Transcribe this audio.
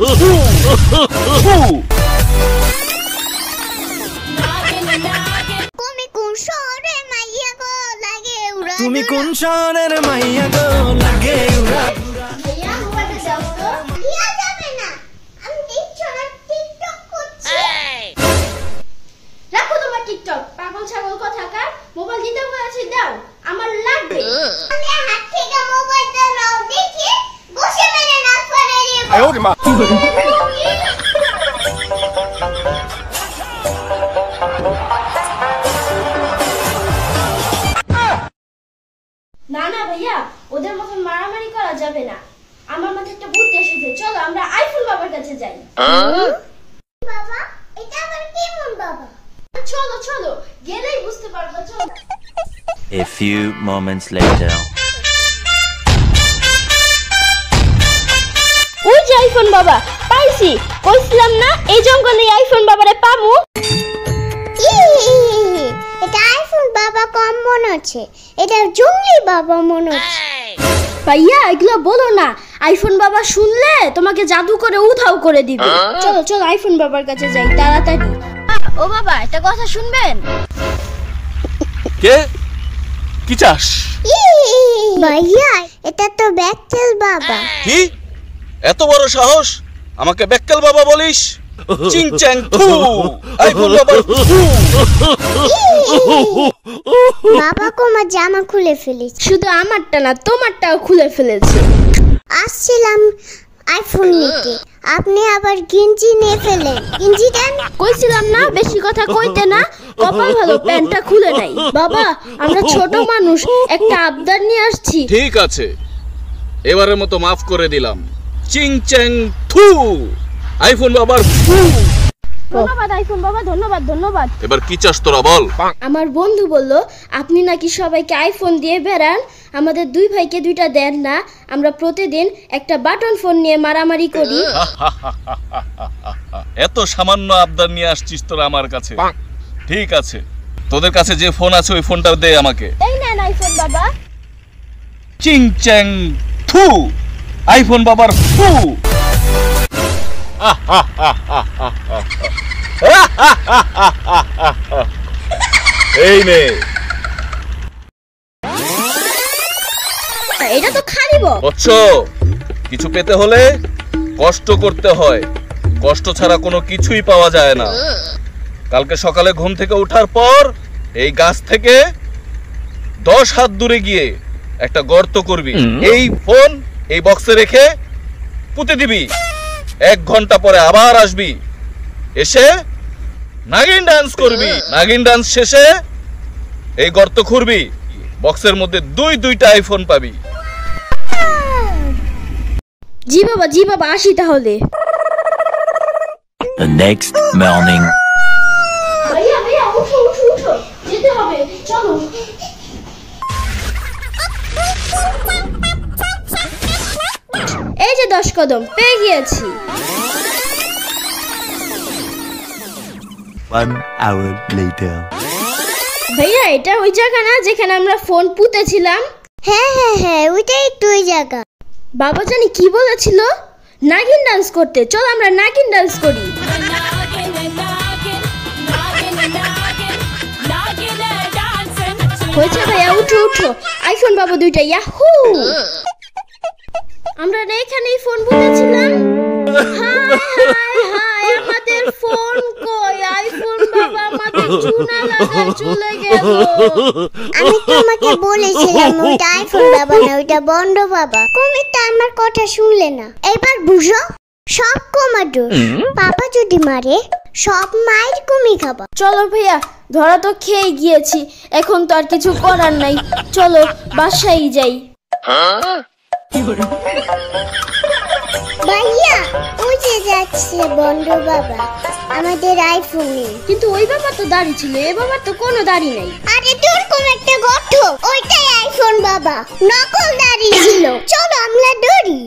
তুমি কোন শহরের মাইয়া গো লাগে উড়া ভাইয়া মোবাইলটা দাও তো। দিয়া যাবে না, আমি দেখছো না টিকটক করছি। রাখো তোমার টিকটক, পাগল ছাগল কথাকার। মোবাইল দিতে বলেছি দাও, আমার লাগবে। আমি হাত থেকে মোবাইলটা নাও দেখি বসে মেরে নাচ করে দিব। আয় ওরে মা। না না ভাইয়া, ওদের মতো মারামারি করা যাবে না। আমার মাথায় একটা বুদ্ধি এসেছে, চলো আমরা আইফোন বাবার কাছে যাই। বাবা, এটা আবার কেমন বাবা? চলো চলো, গেলেই বুঝতে পারবো, চলো। A few moments later. ওই যে আইফোন বাবা, পাইছি। কইছিলাম না এই জঙ্গলে আইফোন বাবারে পামু। এটা আইফোন বাবা কম মনে হচ্ছে, এটা জঙ্গলি বাবা মনে হচ্ছে। ভাইয়া এগুলো বলো না, আইফোন বাবা শুনলে তোমাকে জাদু করে উধাও করে দিবে। চলো চলো আইফোন বাবার কাছে যাই তাড়াতাড়ি। ও বাবা, একটা কথা শুনবেন? কে কি চাস? ভাইয়া এটা তো ব্যাকটেল বাবা। কি এত বড় সাহস আমাকে বেক্কেল বাবা বলিস? চিং চ্যাং থু আইফোন বাবা থু। বাবা আমার জামা খুলে ফেলেছে, শুধু আমারটা না তোমারটাও খুলে ফেলেছে। আসছিলাম আইফোন নিতে, আপনি আবার গেঞ্জি নিয়ে ফেলেন। গেঞ্জি দেন। কইছিলাম না বেশি কথা কইতে না, কপাল ভালো প্যান্টটা খুলে নাই। বাবা আমরা ছোট মানুষ, একটা আবদার নিয়ে আসছি। ঠিক আছে, এবারের মতো মাফ করে দিলাম। চিং চ্যাং থু আইফোন বাবার থু। ধন্যবাদ আইফোন বাবা, ধন্যবাদ ধন্যবাদ। এবার কি চাস তোরা বল? আমার বন্ধু বলল আপনি নাকি সবাইকে আইফোন দিয়ে বেড়ান, আমাদের দুই ভাইকে দুইটা দেন না, আমরা প্রতিদিন একটা বাটন ফোন নিয়ে মারামারি করি। এত সামান্য আবদার নিয়ে আসছিস তোরা আমার কাছে? ঠিক আছে, তোদের কাছে যে ফোন আছে ওই ফোনটা দে আমাকে। এই নেন আইফোন বাবা। চিং চ্যাং থু আইফোন বাবার ফু। এই নে। এটা তো খালিব। বৎস, কিছু পেতে হলে কষ্ট করতে হয়, কষ্ট ছাড়া কোনো কিছুই পাওয়া যায় না। কালকে সকালে ঘুম থেকে ওঠার পর এই গাছ থেকে 10 হাত দূরে গিয়ে একটা গর্ত করবি, এই ফোন এই বক্সে রেখে পুঁতে দিবি। 1 ঘন্টা পরে আবার আসবি, এসে নাগিন ডান্স করবি। নাগিন ডান্স শেষে এই গর্ত খুঁড়বি, বক্সের মধ্যে দুইটা আইফোন পাবি। জি বাবা আসি তাহলে। The next morning. ভাইয়া উঠো যেতে হবে, চলো। এই যে 10 কদম পেয়ে গিয়েছি। 1 hour later. ভাইয়া এটা ওই জায়গা না যেখানে আমরা ফোন পুঁতেছিলাম? হ্যাঁ ওইটাই তো ওই জায়গা। বাবা জানি কি বলেছিল, নাগিন ডান্স করতে। চল আমরা নাগিন ডান্স করি। হয়েছে ভাইয়া, উঠো আইফোন বাবা দুইটা। ইয়াহু, আমরা এখানেই ফোন পুঁতেছিলাম। হাই আমাদের ফোন কই? আইফোন বাবা আমাদের চুনা লাগা চলে গেল। আমি তোমাকে বলেছিলাম ওটা আইফোন বাবা না, ওটা বন্ধ বাবা। কুমিরটা আমার কথা শুনলে না, এবার বুঝো সব কুমার দোষ। পাপা যদি মারে সব মায়ের কুমি খাবা। চলো ভাইয়া, ধরা তো খেয়ে গিয়েছি, এখন তো আর কিছু করার নাই। চলো বাসায় যাই। ভাইয়া ওই যে যাচ্ছে বন্ধ বাবা, আমাদের আইফোন নেই। কিন্তু ওই বাবা তো দাড়ি ছিল, এ বাবার তো কোনো দাড়ি নাই। আরে তোর কোন একটা গর্ত, ওইটাই আইফোন বাবা, নকল দাড়ি ছিল। চলো আমরা দৌড়ি।